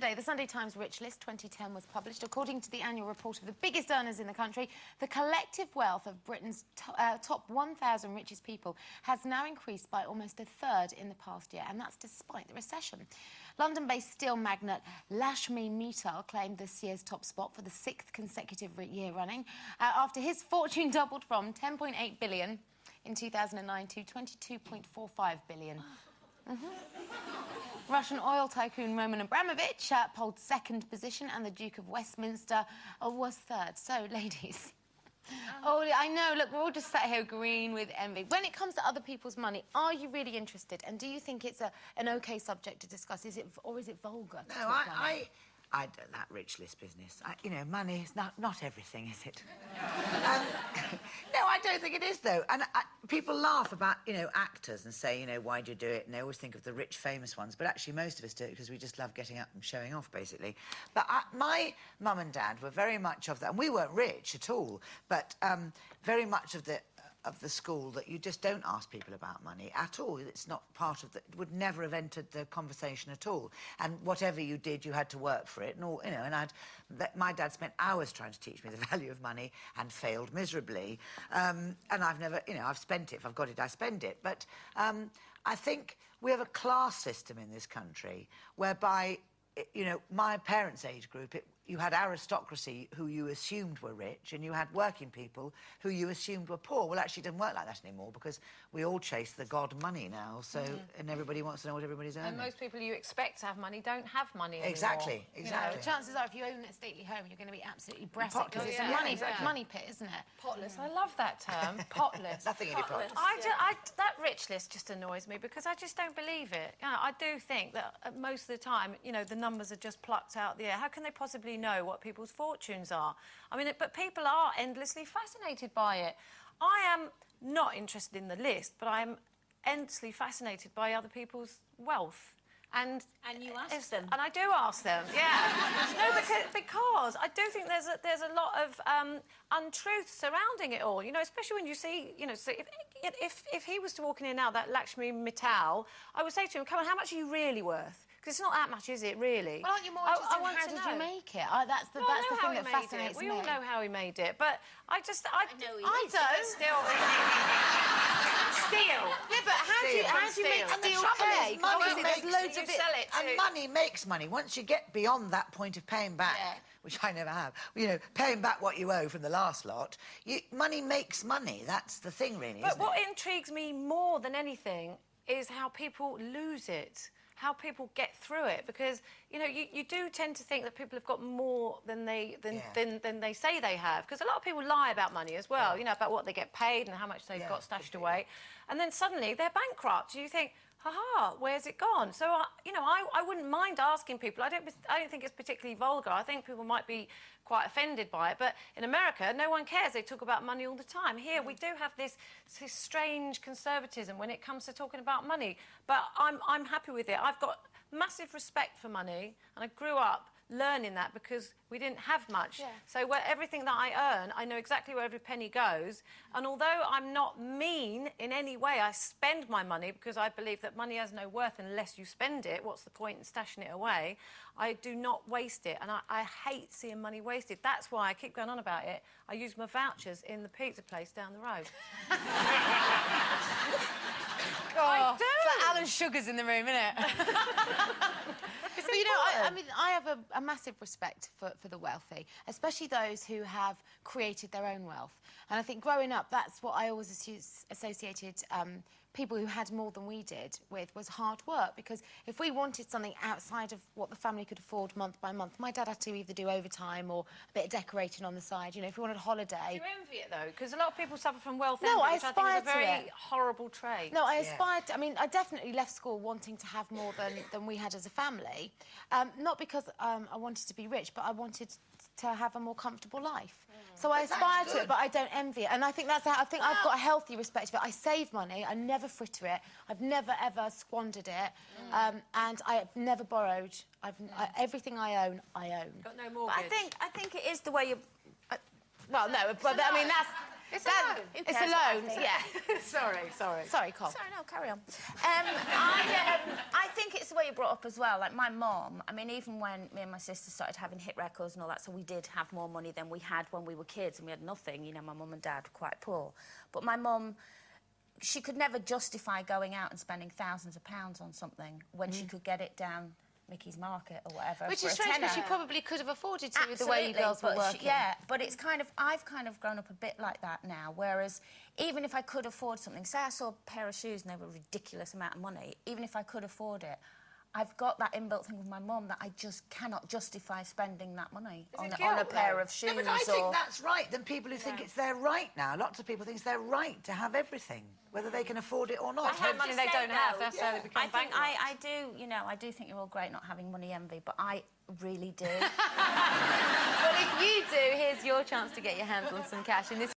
Yesterday, the Sunday Times Rich List 2010 was published. According to the annual report of the biggest earners in the country, the collective wealth of Britain's top 1,000 richest people has now increased by almost a third in the past year, and that's despite the recession. London-based steel magnate Lakshmi Mittal claimed this year's top spot for the 6th consecutive year running, after his fortune doubled from 10.8 billion in 2009 to 22.45 billion. Russian oil tycoon Roman Abramovich polled second position, and the Duke of Westminster was third. So, ladies... Oh, I know, look, we're all just sat here green with envy. When it comes to other people's money, are you really interested? And do you think it's an OK subject to discuss? Or is it vulgar? No, I don't, that rich list business. You know, money is not everything, is it? No, I don't think it is, though. And people laugh about, you know, actors and say, you know, why do you do it? And they always think of the rich, famous ones. But actually, most of us do it because we just love getting up and showing off, basically. But my mum and dad were very much of that. And we weren't rich at all, but very much of the school that you just don't ask people about money at all. It's not part of the... It would never have entered the conversation at all. And whatever you did, you had to work for it. And all, you know, and my dad spent hours trying to teach me the value of money and failed miserably. And I've never... You know, I've spent it. If I've got it, I spend it. But I think we have a class system in this country whereby, you know, my parents' age group, you had aristocracy who you assumed were rich, and you had working people who you assumed were poor. Well, actually, it doesn't work like that anymore because we all chase the god money now, so, and everybody wants to know what everybody's earning. And most people you expect to have money don't have money anymore. Exactly. You know, chances are, if you own a stately home, you're going to be absolutely breathless because it's a money pit, isn't it? Potless. I love that term, potless. Nothing in your pot. That rich list just annoys me because I just don't believe it. You know, I do think that most of the time, you know, the numbers are just plucked out the air. How can they possibly know what people's fortunes are? I mean, but people are endlessly fascinated by it. I am not interested in the list, but I am endlessly fascinated by other people's wealth. And you ask them. And I do ask them, yeah. No, because I do think there's a lot of untruth surrounding it all. You know, especially when you see, you know, so if he was to walk in here now, that Lakshmi Mittal, I would say to him, come on, how much are you really worth? Because it's not that much, is it, really? Well, aren't you more interested in how did you make it? That's the thing that fascinates me. We all know how he made it, but I don't. Still. Steel. Yeah, but how do you make steel pay? Money there's loads of it. Sell it and money makes money. Once you get beyond that point of paying back, which I never have, you know, paying back what you owe from the last lot, money makes money. That's the thing, really, But what intrigues me more than anything is how people lose it. How people get through it, because you know you do tend to think that people have got more than they say they have, because a lot of people lie about money as well. You know, about what they get paid and how much they've got stashed away, and then suddenly they're bankrupt. You think, ha-ha, where's it gone? So you know, I wouldn't mind asking people. I don't think it's particularly vulgar. I think people might be quite offended by it, but in America, no one cares. They talk about money all the time. Here, we do have this strange conservatism when it comes to talking about money, but I'm happy with it. I've got massive respect for money, and I grew up learning that because we didn't have much. Yeah. So everything that I earn, I know exactly where every penny goes. And although I'm not mean in any way, I spend my money because I believe that money has no worth unless you spend it. What's the point in stashing it away? I do not waste it, and I hate seeing money wasted. That's why I keep going on about it. I use my vouchers in the pizza place down the road. I do. It's like Alan Sugar's in the room, isn't it? But, you know, I mean, I have a massive respect for the wealthy, especially those who have created their own wealth. And I think growing up, that's what I always associated people who had more than we did with was hard work, because if we wanted something outside of what the family could afford month by month, my dad had to either do overtime or a bit of decorating on the side. You know, if we wanted a holiday. Do you envy it though? Because a lot of people suffer from wealth envy, which I think is a very horrible trait. No, I aspired to, I mean, I definitely left school wanting to have more than we had as a family. Not because I wanted to be rich, but I wanted to have a more comfortable life. So I aspire to it, but I don't envy it. And I think that's how, I think I've got a healthy respect for it. I save money, I never fritter it, I've never ever squandered it, and I've never borrowed. Everything I own, I own. Got no mortgage. But I think it is the way you... well, no, but I mean, It's a loan. It's a loan, yeah. Sorry. Sorry, Col. Sorry, no, carry on. I think it's the way you're brought up as well. Like, my mum, I mean, even when me and my sister started having hit records and all that, so we did have more money than we had when we were kids, and we had nothing. You know, my mum and dad were quite poor. But my mum, she could never justify going out and spending thousands of pounds on something when she could get it down Mickey's Market or whatever. Which for is a strange, because tenner. she probably could have afforded to with the way you Absolutely, girls were but working. yeah, but it's kind of... I've kind of grown up a bit like that now, whereas even if I could afford something, say I saw a pair of shoes and they were a ridiculous amount of money, even if I could afford it, I've got that inbuilt thing with my mum that I just cannot justify spending that money on a pair of shoes. No, but I think that's right. Then people who think it's their right now, lots of people think it's their right to have everything, whether they can afford it or not. Have money they don't have, that's how they become bankrupt. I do, you know, I do think you're all great not having money envy, but I really do. Well, if you do, here's your chance to get your hands on some cash in this